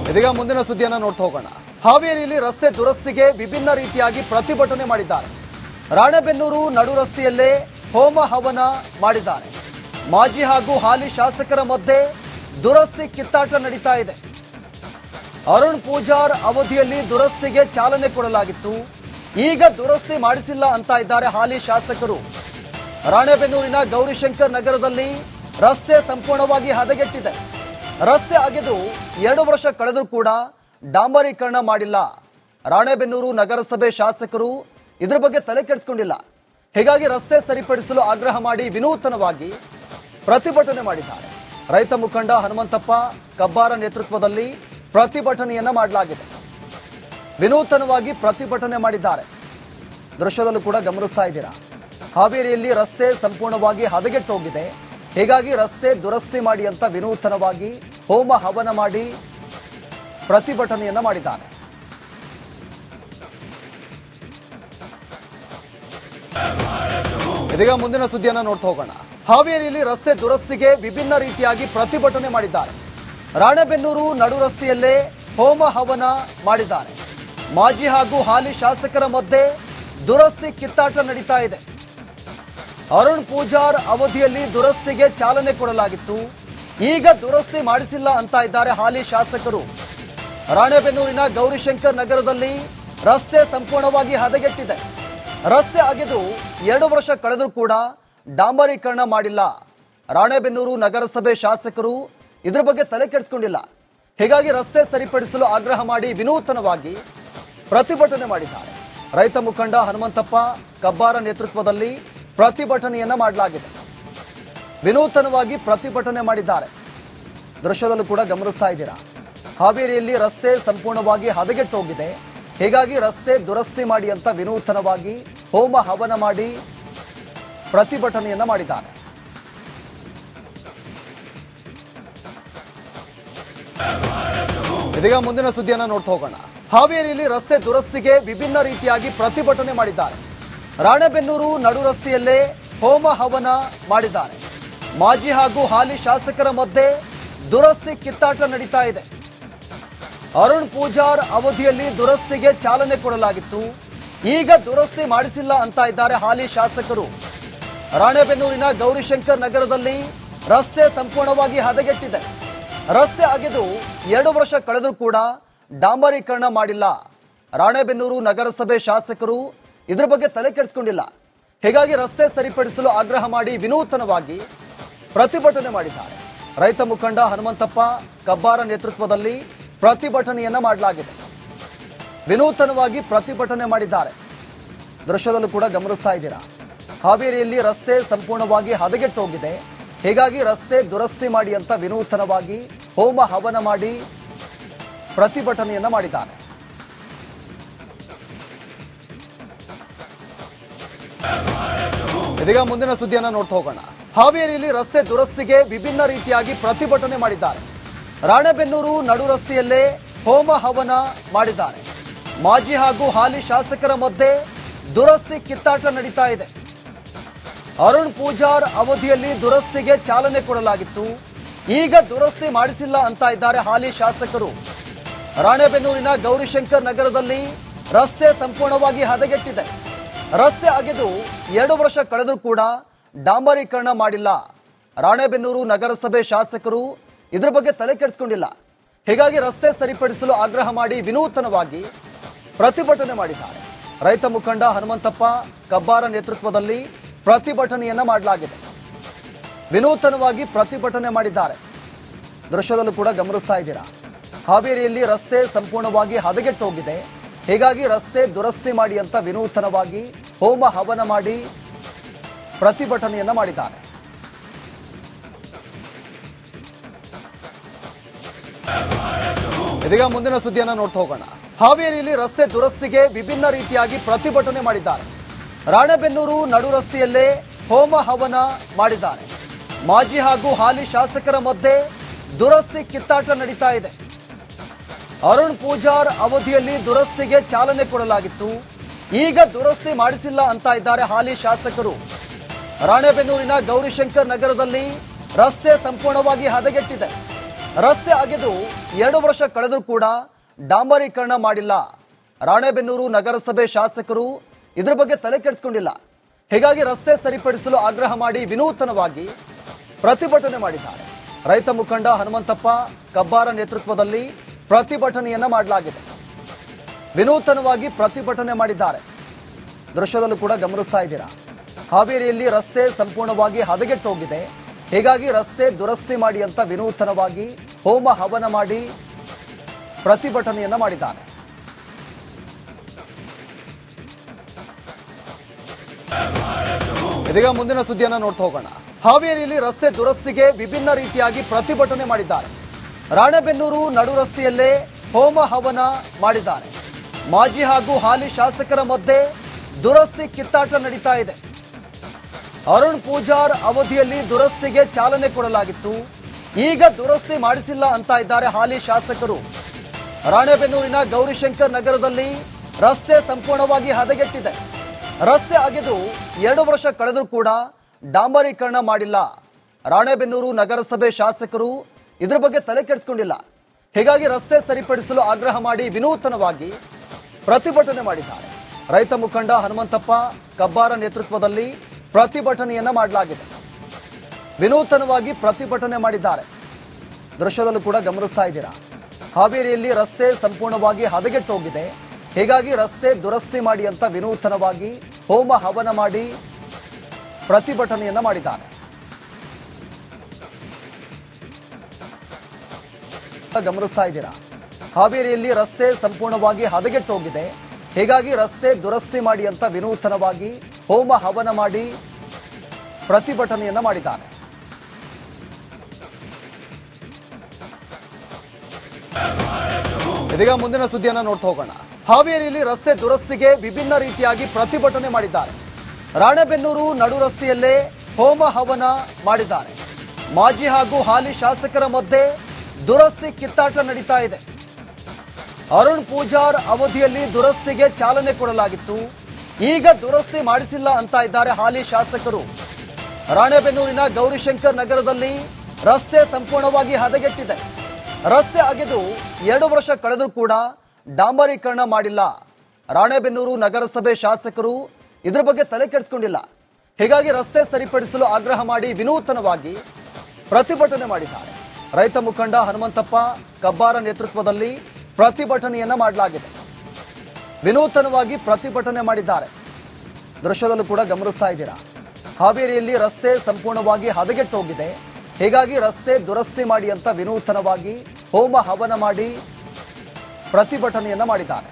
ಇದೀಗ ಮುಂದಿನ ಸುದ್ದಿಯನ್ನು ನೋಡ್ತಾ ಹೋಗೋಣ. ಹಾವೇರಿಯಲ್ಲಿ ರಸ್ತೆ ದುರಸ್ತಿಗೆ ವಿಭಿನ್ನ ರೀತಿಯಾಗಿ ಪ್ರತಿಭಟನೆ ಮಾಡಿದ್ದಾರೆ. ರಾಣೆಬೆನ್ನೂರು ನಡು ರಸ್ತೆಯಲ್ಲೇ ಹೋಮ ಹವನ ಮಾಡಿದ್ದಾರೆ. ಮಾಜಿ ಹಾಗೂ ಹಾಲಿ ಶಾಸಕರ ಮಧ್ಯೆ ದುರಸ್ತಿ ಕಿತ್ತಾಟ ನಡೀತಾ ಇದೆ. ಅರುಣ್ ಪೂಜಾರ್ ಅವಧಿಯಲ್ಲಿ ದುರಸ್ತಿಗೆ ಚಾಲನೆ ಕೊಡಲಾಗಿತ್ತು. ಈಗ ದುರಸ್ತಿ ಮಾಡಿಸಿಲ್ಲ ಅಂತ ಇದ್ದಾರೆ ಹಾಲಿ ಶಾಸಕರು. ರಾಣೆಬೆನ್ನೂರಿನ ಗೌರಿಶಂಕರ್ ನಗರದಲ್ಲಿ ರಸ್ತೆ ಸಂಪೂರ್ಣವಾಗಿ ಹದಗೆಟ್ಟಿದೆ. ರಸ್ತೆ ಅಗೆದು 2 ವರ್ಷ ಕಳೆದರೂ ಕೂಡ ಡಾಂಬರೀಕರಣ ಮಾಡಿಲ್ಲ. ರಾಣೆಬೆನ್ನೂರು ನಗರಸಭೆ ಶಾಸಕರು ಇದ್ರ ಬಗ್ಗೆ ತಲೆ ಕೆಡಿಸಿಕೊಂಡಿಲ್ಲ. ಹೀಗಾಗಿ ರಸ್ತೆ ಸರಿಪಡಿಸಲು ಆಗ್ರಹ ಮಾಡಿ ವಿನೂತನವಾಗಿ ಪ್ರತಿಭಟನೆ ಮಾಡಿದ್ದಾರೆ. ರೈತ ಮುಖಂಡ ಹನುಮಂತಪ್ಪ ಕಬ್ಬಾರ ನೇತೃತ್ವದಲ್ಲಿ ಪ್ರತಿಭಟನೆಯನ್ನ ಮಾಡಲಾಗಿದೆ. ವಿನೂತನವಾಗಿ ಪ್ರತಿಭಟನೆ ಮಾಡಿದ್ದಾರೆ. ದೃಶ್ಯದಲ್ಲೂ ಕೂಡ ಗಮನಿಸ್ತಾ ಇದ್ದೀರಾ. ಹಾವೇರಿಯಲ್ಲಿ ರಸ್ತೆ ಸಂಪೂರ್ಣವಾಗಿ ಹದಗೆಟ್ಟು ಹೋಗಿದೆ. ಹೀಗಾಗಿ ರಸ್ತೆ ದುರಸ್ತಿ ಮಾಡಿ ಅಂತ ವಿನೂತನವಾಗಿ ಹೋಮ ಹವನ ಮಾಡಿ ಪ್ರತಿಭಟನೆಯನ್ನ ಮಾಡಿದ್ದಾರೆ. ಇದೀಗ ಮುಂದಿನ ಸುದ್ದಿಯನ್ನು ನೋಡ್ತಾ ಹೋಗೋಣ. ಹಾವೇರಿಯಲ್ಲಿ ರಸ್ತೆ ದುರಸ್ತಿಗೆ ವಿಭಿನ್ನ ರೀತಿಯಾಗಿ ಪ್ರತಿಭಟನೆ ಮಾಡಿದ್ದಾರೆ. ರಾಣೆಬೆನ್ನೂರು ನಡು ರಸ್ತೆಯಲ್ಲೇ ಹೋಮ ಹವನ ಮಾಡಿದ್ದಾರೆ. ಮಾಜಿ ಹಾಗೂ ಹಾಲಿ ಶಾಸಕರ ಮಧ್ಯೆ ದುರಸ್ತಿ ಕಿತ್ತಾಟ ನಡೀತಾ ಇದೆ. ಅರುಣ್ ಪೂಜಾರ್ ಅವಧಿಯಲ್ಲಿ ದುರಸ್ತಿಗೆ ಚಾಲನೆ ಕೊಡಲಾಗಿತ್ತು. ಈಗ ದುರಸ್ತಿ ಮಾಡಿಸಿಲ್ಲ ಅಂತ ಇದ್ದಾರೆ ಹಾಲಿ ಶಾಸಕರು. ರಾಣೆಬೆನ್ನೂರಿನ ಗೌರಿಶಂಕರ್ ನಗರದಲ್ಲಿ ರಸ್ತೆ ಸಂಪೂರ್ಣವಾಗಿ ಹದಗೆಟ್ಟಿದೆ. ರಸ್ತೆ ಅಗೆದು 2 ವರ್ಷ ಕಳೆದರೂ ಕೂಡ ಡಾಂಬರೀಕರಣ ಮಾಡಿಲ್ಲ. ರಾಣೆಬೆನ್ನೂರು ನಗರಸಭೆ ಶಾಸಕರು ಇದ್ರ ಬಗ್ಗೆ ತಲೆ ಕೆಡಿಸಿಕೊಂಡಿಲ್ಲ. ಹೀಗಾಗಿ ರಸ್ತೆ ಸರಿಪಡಿಸಲು ಆಗ್ರಹ ಮಾಡಿ ವಿನೂತನವಾಗಿ ಪ್ರತಿಭಟನೆ ಮಾಡಿದ್ದಾರೆ. ರೈತ ಮುಖಂಡ ಹನುಮಂತಪ್ಪ ಕಬ್ಬಾರ ನೇತೃತ್ವದಲ್ಲಿ ಪ್ರತಿಭಟನೆಯನ್ನ ಮಾಡಲಾಗಿದೆ. ವಿನೂತನವಾಗಿ ಪ್ರತಿಭಟನೆ ಮಾಡಿದ್ದಾರೆ. ದೃಶ್ಯದಲ್ಲೂ ಕೂಡ ಗಮನಿಸ್ತಾ ಇದ್ದೀರಾ. ಹಾವೇರಿಯಲ್ಲಿ ರಸ್ತೆ ಸಂಪೂರ್ಣವಾಗಿ ಹದಗೆಟ್ಟು ಹೋಗಿದೆ. ಹೀಗಾಗಿ ರಸ್ತೆ ದುರಸ್ತಿ ಮಾಡಿ ಅಂತ ವಿನೂತನವಾಗಿ ಹೋಮ ಹವನ ಮಾಡಿ ಪ್ರತಿಭಟನೆಯನ್ನ ಮಾಡಿದ್ದಾರೆ. ಇದೀಗ ಮುಂದಿನ ಸುದ್ದಿಯನ್ನು ನೋಡ್ತಾ ಹೋಗೋಣ. ಹಾವೇರಿಯಲ್ಲಿ ರಸ್ತೆ ದುರಸ್ತಿಗೆ ವಿಭಿನ್ನ ರೀತಿಯಾಗಿ ಪ್ರತಿಭಟನೆ ಮಾಡಿದ್ದಾರೆ. ರಾಣೆಬೆನ್ನೂರು ನಡು ರಸ್ತೆಯಲ್ಲೇ ಹೋಮ ಹವನ ಮಾಡಿದ್ದಾರೆ. ಮಾಜಿ ಹಾಗೂ ಹಾಲಿ ಶಾಸಕರ ಮಧ್ಯೆ ದುರಸ್ತಿ ಕಿತ್ತಾಟ ನಡೀತಾ ಇದೆ. ಅರುಣ್ ಪೂಜಾರ್ ಅವಧಿಯಲ್ಲಿ ದುರಸ್ತಿಗೆ ಚಾಲನೆ ಕೊಡಲಾಗಿತ್ತು. ಈಗ ದುರಸ್ತಿ ಮಾಡಿಸಿಲ್ಲ ಅಂತ ಇದ್ದಾರೆ ಹಾಲಿ ಶಾಸಕರು. ರಾಣೆಬೆನ್ನೂರಿನ ಗೌರಿಶಂಕರ್ ನಗರದಲ್ಲಿ ರಸ್ತೆ ಸಂಪೂರ್ಣವಾಗಿ ಹದಗೆಟ್ಟಿದೆ. ರಸ್ತೆ ಅಗೆದು 2 ವರ್ಷ ಕಳೆದರೂ ಕೂಡ ಡಾಂಬರೀಕರಣ ಮಾಡಿಲ್ಲ. ರಾಣೆಬೆನ್ನೂರು ನಗರಸಭೆ ಶಾಸಕರು ಇದ್ರ ಬಗ್ಗೆ ತಲೆ ಕೆಡಿಸಿಕೊಂಡಿಲ್ಲ. ಹೀಗಾಗಿ ರಸ್ತೆ ಸರಿಪಡಿಸಲು ಆಗ್ರಹ ಮಾಡಿ ವಿನೂತನವಾಗಿ ಪ್ರತಿಭಟನೆ ಮಾಡಿದ್ದಾರೆ. ರೈತ ಮುಖಂಡ ಹನುಮಂತಪ್ಪ ಕಬ್ಬಾರ ನೇತೃತ್ವದಲ್ಲಿ ಪ್ರತಿಭಟನೆಯನ್ನ ಮಾಡಲಾಗಿದೆ. ವಿನೂತನವಾಗಿ ಪ್ರತಿಭಟನೆ ಮಾಡಿದ್ದಾರೆ. ದೃಶ್ಯದಲ್ಲೂ ಕೂಡ ಗಮನಿಸ್ತಾ ಇದ್ದೀರಾ. ಹಾವೇರಿಯಲ್ಲಿ ರಸ್ತೆ ಸಂಪೂರ್ಣವಾಗಿ ಹದಗೆಟ್ಟು ಹೋಗಿದೆ. ಹೀಗಾಗಿ ರಸ್ತೆ ದುರಸ್ತಿ ಮಾಡಿ ಅಂತ ವಿನೂತನವಾಗಿ ಹೋಮ ಹವನ ಮಾಡಿ ಪ್ರತಿಭಟನೆಯನ್ನ ಮಾಡಿದ್ದಾರೆ. ಇದೀಗ ಮುಂದಿನ ಸುದ್ದಿಯನ್ನು ನೋಡ್ತಾ ಹೋಗೋಣ. ಹಾವೇರಿಯಲ್ಲಿ ರಸ್ತೆ ದುರಸ್ತಿಗೆ ವಿಭಿನ್ನ ರೀತಿಯಾಗಿ ಪ್ರತಿಭಟನೆ ಮಾಡಿದ್ದಾರೆ. ರಾಣೆಬೆನ್ನೂರು ನಡು ರಸ್ತೆಯಲ್ಲೇ ಹೋಮ ಹವನ ಮಾಡಿದ್ದಾರೆ. ಮಾಜಿ ಹಾಗೂ ಹಾಲಿ ಶಾಸಕರ ಮಧ್ಯೆ ದುರಸ್ತಿ ಕಿತ್ತಾಟ ನಡೀತಾ ಇದೆ. ಅರುಣ್ ಪೂಜಾರ್ ಅವಧಿಯಲ್ಲಿ ದುರಸ್ತಿಗೆ ಚಾಲನೆ ಕೊಡಲಾಗಿತ್ತು. ಈಗ ದುರಸ್ತಿ ಮಾಡಿಸಿಲ್ಲ ಅಂತ ಇದ್ದಾರೆ ಹಾಲಿ ಶಾಸಕರು. ರಾಣೆಬೆನ್ನೂರಿನ ಗೌರಿಶಂಕರ್ ನಗರದಲ್ಲಿ ರಸ್ತೆ ಸಂಪೂರ್ಣವಾಗಿ ಹದಗೆಟ್ಟಿದೆ. ರಸ್ತೆ ಅಗೆದು 2 ವರ್ಷ ಕಳೆದರೂ ಕೂಡ ಡಾಂಬರೀಕರಣ ಮಾಡಿಲ್ಲ. ರಾಣೆಬೆನ್ನೂರು ನಗರಸಭೆ ಶಾಸಕರು ಇದ್ರ ಬಗ್ಗೆ ತಲೆ ಕೆಡಿಸಿಕೊಂಡಿಲ್ಲ. ಹೀಗಾಗಿ ರಸ್ತೆ ಸರಿಪಡಿಸಲು ಆಗ್ರಹ ಮಾಡಿ ವಿನೂತನವಾಗಿ ಪ್ರತಿಭಟನೆ ಮಾಡಿದ್ದಾರೆ. ರೈತ ಮುಖಂಡ ಹನುಮಂತಪ್ಪ ಕಬ್ಬಾರ ನೇತೃತ್ವದಲ್ಲಿ ಪ್ರತಿಭಟನೆಯನ್ನ ಮಾಡಲಾಗಿದೆ. ವಿನೂತನವಾಗಿ ಪ್ರತಿಭಟನೆ ಮಾಡಿದ್ದಾರೆ. ದೃಶ್ಯದಲ್ಲೂ ಕೂಡ ಗಮನಿಸ್ತಾ ಇದ್ದೀರಾ. ಹಾವೇರಿಯಲ್ಲಿ ರಸ್ತೆ ಸಂಪೂರ್ಣವಾಗಿ ಹದಗೆಟ್ಟು ಹೋಗಿದೆ. ಹೀಗಾಗಿ ರಸ್ತೆ ದುರಸ್ತಿ ಮಾಡಿ ಅಂತ ವಿನೂತನವಾಗಿ ಹೋಮ ಹವನ ಮಾಡಿ ಪ್ರತಿಭಟನೆಯನ್ನ ಮಾಡಿದ್ದಾರೆ. ಇದೀಗ ಮುಂದಿನ ಸುದ್ದಿಯನ್ನು ನೋಡ್ತಾ ಹೋಗೋಣ. ಹಾವೇರಿಯಲ್ಲಿ ರಸ್ತೆ ದುರಸ್ತಿಗೆ ವಿಭಿನ್ನ ರೀತಿಯಾಗಿ ಪ್ರತಿಭಟನೆ ಮಾಡಿದ್ದಾರೆ. ರಾಣೆಬೆನ್ನೂರು ನಡು ರಸ್ತೆಯಲ್ಲೇ ಹೋಮ ಹವನ ಮಾಡಿದ್ದಾರೆ. ಮಾಜಿ ಹಾಗೂ ಹಾಲಿ ಶಾಸಕರ ಮಧ್ಯೆ ದುರಸ್ತಿ ಕಿತ್ತಾಟ ನಡೀತಾ ಇದೆ. ಅರುಣ್ ಪೂಜಾರ್ ಅವಧಿಯಲ್ಲಿ ದುರಸ್ತಿಗೆ ಚಾಲನೆ ಕೊಡಲಾಗಿತ್ತು. ಈಗ ದುರಸ್ತಿ ಮಾಡಿಸಿಲ್ಲ ಅಂತ ಇದ್ದಾರೆ ಹಾಲಿ ಶಾಸಕರು. ರಾಣೆಬೆನ್ನೂರಿನ ಗೌರಿಶಂಕರ್ ನಗರದಲ್ಲಿ ರಸ್ತೆ ಸಂಪೂರ್ಣವಾಗಿ ಹದಗೆಟ್ಟಿದೆ. ರಸ್ತೆ ಅಗೆದು 2 ವರ್ಷ ಕಳೆದರೂ ಕೂಡ ಡಾಂಬರೀಕರಣ ಮಾಡಿಲ್ಲ. ರಾಣೆಬೆನ್ನೂರು ನಗರಸಭೆ ಶಾಸಕರು ಇದರ ಬಗ್ಗೆ ತಲೆ ಕೆಡಿಸಿಕೊಂಡಿಲ್ಲ. ಹೀಗಾಗಿ ರಸ್ತೆ ಸರಿಪಡಿಸಲು ಆಗ್ರಹ ಮಾಡಿ ವಿನೂತನವಾಗಿ ಪ್ರತಿಭಟನೆ ಮಾಡಿದ್ದಾರೆ. ರೈತ ಮುಖಂಡ ಹನುಮಂತಪ್ಪ ಕಬ್ಬಾರ ನೇತೃತ್ವದಲ್ಲಿ ಪ್ರತಿಭಟನೆಯನ್ನ ಮಾಡಲಾಗಿದೆ. ವಿನೂತನವಾಗಿ ಪ್ರತಿಭಟನೆ ಮಾಡಿದ್ದಾರೆ. ದೃಶ್ಯದಲ್ಲೂ ಕೂಡ ಗಮನಿಸ್ತಾ ಇದ್ದೀರಾ. ಹಾವೇರಿಯಲ್ಲಿ ರಸ್ತೆ ಸಂಪೂರ್ಣವಾಗಿ ಹದಗೆಟ್ಟು ಹೋಗಿದೆ. ಹೀಗಾಗಿ ರಸ್ತೆ ದುರಸ್ತಿ ಮಾಡಿ ಅಂತ ವಿನೂತನವಾಗಿ ಹೋಮ ಹವನ ಮಾಡಿ ಪ್ರತಿಭಟನೆಯನ್ನ ಮಾಡಿದ್ದಾರೆ. ಇದೀಗ ಮುಂದಿನ ಸುದ್ದಿಯನ್ನ ನೋಡ್ತಾ ಹೋಗೋಣ. ಹಾವೇರಿಯಲ್ಲಿ ರಸ್ತೆ ದುರಸ್ತಿಗೆ ವಿಭಿನ್ನ ರೀತಿಯಾಗಿ ಪ್ರತಿಭಟನೆ ಮಾಡಿದ್ದಾರೆ. ರಾಣೆಬೆನ್ನೂರು ನಡು ರಸ್ತೆಯಲ್ಲೇ ಹೋಮ ಹವನ ಮಾಡಿದ್ದಾರೆ. ಮಾಜಿ ಹಾಗೂ ಹಾಲಿ ಶಾಸಕರ ಮಧ್ಯೆ ದುರಸ್ತಿ ಕಿತ್ತಾಟ ನಡೀತಾ ಇದೆ. ಅರುಣ್ ಪೂಜಾರ್ ಅವಧಿಯಲ್ಲಿ ದುರಸ್ತಿಗೆ ಚಾಲನೆ ಕೊಡಲಾಗಿತ್ತು. ಈಗ ದುರಸ್ತಿ ಮಾಡಿಸಿಲ್ಲ ಅಂತ ಇದ್ದಾರೆ ಹಾಲಿ ಶಾಸಕರು. ರಾಣೆಬೆನ್ನೂರಿನ ಗೌರಿಶಂಕರ್ ನಗರದಲ್ಲಿ ರಸ್ತೆ ಸಂಪೂರ್ಣವಾಗಿ ಹದಗೆಟ್ಟಿದೆ. ರಸ್ತೆ ಅಗೆದು 2 ವರ್ಷ ಕಳೆದರೂ ಕೂಡ ಡಾಂಬರೀಕರಣ ಮಾಡಿಲ್ಲ. ರಾಣೆಬೆನ್ನೂರು ನಗರಸಭೆ ಶಾಸಕರು ಇದರ ಬಗ್ಗೆ ತಲೆ ಕೆಡಿಸಿಕೊಂಡಿಲ್ಲ. ಹೀಗಾಗಿ ರಸ್ತೆ ಸರಿಪಡಿಸಲು ಆಗ್ರಹ ಮಾಡಿ ವಿನೂತನವಾಗಿ ಪ್ರತಿಭಟನೆ ಮಾಡಿದ್ದಾರೆ. ರೈತ ಮುಖಂಡ ಹನುಮಂತಪ್ಪ ಕಬ್ಬಾರ ನೇತೃತ್ವದಲ್ಲಿ ಪ್ರತಿಭಟನೆಯನ್ನ ಮಾಡಲಾಗಿದೆ. ವಿನೂತನವಾಗಿ ಪ್ರತಿಭಟನೆ ಮಾಡಿದ್ದಾರೆ. ದೃಶ್ಯದಲ್ಲೂ ಕೂಡ ಗಮನಿಸ್ತಾ ಇದ್ದೀರಾ. ಹಾವೇರಿಯಲ್ಲಿ ರಸ್ತೆ ಸಂಪೂರ್ಣವಾಗಿ ಹದಗೆಟ್ಟು ಹೋಗಿದೆ. ಹೀಗಾಗಿ ರಸ್ತೆ ದುರಸ್ತಿ ಮಾಡಿ ಅಂತ ವಿನೂತನವಾಗಿ ಹೋಮ ಹವನ ಮಾಡಿ ಪ್ರತಿಭಟನೆಯನ್ನ ಮಾಡಿದ್ದಾರೆ. ಗಮನಿಸ್ತಾ ಇದ್ದೀರಾ. ಹಾವೇರಿಯಲ್ಲಿ ರಸ್ತೆ ಸಂಪೂರ್ಣವಾಗಿ ಹದಗೆಟ್ಟು ಹೋಗಿದೆ. ಹೀಗಾಗಿ ರಸ್ತೆ ದುರಸ್ತಿ ಮಾಡಿ ಅಂತ ವಿನೂತನವಾಗಿ ಹೋಮ ಹವನ ಮಾಡಿ ಪ್ರತಿಭಟನೆಯನ್ನ ಮಾಡಿದ್ದಾರೆ. ಇದೀಗ ಮುಂದಿನ ಸುದ್ದಿಯನ್ನ ನೋಡ್ತಾ ಹೋಗೋಣ. ಹಾವೇರಿಯಲ್ಲಿ ರಸ್ತೆ ದುರಸ್ತಿಗೆ ವಿಭಿನ್ನ ರೀತಿಯಾಗಿ ಪ್ರತಿಭಟನೆ ಮಾಡಿದ್ದಾರೆ. ರಾಣೆಬೆನ್ನೂರು ನಡು ರಸ್ತೆಯಲ್ಲೇ ಹೋಮ ಹವನ ಮಾಡಿದ್ದಾರೆ. ಮಾಜಿ ಹಾಗೂ ಹಾಲಿ ಶಾಸಕರ ಮಧ್ಯೆ ದುರಸ್ತಿ ಕಿತ್ತಾಟ ನಡೀತಾ ಇದೆ. ಅರುಣ್ ಪೂಜಾರ್ ಅವಧಿಯಲ್ಲಿ ದುರಸ್ತಿಗೆ ಚಾಲನೆ ಕೊಡಲಾಗಿತ್ತು. ಈಗ ದುರಸ್ತಿ ಮಾಡಿಸಿಲ್ಲ ಅಂತ ಇದ್ದಾರೆ ಹಾಲಿ ಶಾಸಕರು. ರಾಣೆಬೆನ್ನೂರಿನ ಗೌರಿಶಂಕರ್ ನಗರದಲ್ಲಿ ರಸ್ತೆ ಸಂಪೂರ್ಣವಾಗಿ ಹದಗೆಟ್ಟಿದೆ. ರಸ್ತೆ ಅಗೆದು 2 ವರ್ಷ ಕಳೆದರೂ ಕೂಡ ಡಾಂಬರೀಕರಣ ಮಾಡಿಲ್ಲ. ರಾಣೆಬೆನ್ನೂರು ನಗರಸಭೆ ಶಾಸಕರು ಇದರ ಬಗ್ಗೆ ತಲೆ ಕೆಡಿಸಿಕೊಂಡಿಲ್ಲ. ಹೀಗಾಗಿ ರಸ್ತೆ ಸರಿಪಡಿಸಲು ಆಗ್ರಹ ಮಾಡಿ ವಿನೂತನವಾಗಿ ಪ್ರತಿಭಟನೆ ಮಾಡಿದ್ದಾರೆ. ರೈತ ಮುಖಂಡ ಹನುಮಂತಪ್ಪ ಕಬ್ಬಾರ ನೇತೃತ್ವದಲ್ಲಿ ಪ್ರತಿಭಟನೆಯನ್ನ ಮಾಡಲಾಗಿದೆ. ವಿನೂತನವಾಗಿ ಪ್ರತಿಭಟನೆ ಮಾಡಿದ್ದಾರೆ. ದೃಶ್ಯದಲ್ಲೂ ಕೂಡ ಗಮನಿಸ್ತಾ ಇದ್ದೀರಾ. ಹಾವೇರಿಯಲ್ಲಿ ರಸ್ತೆ ಸಂಪೂರ್ಣವಾಗಿ ಹದಗೆಟ್ಟು ಹೋಗಿದೆ. ಹೀಗಾಗಿ ರಸ್ತೆ ದುರಸ್ತಿ ಮಾಡಿ ಅಂತ ವಿನೂತನವಾಗಿ ಹೋಮ ಹವನ ಮಾಡಿ ಪ್ರತಿಭಟನೆಯನ್ನ ಮಾಡಿದ್ದಾರೆ.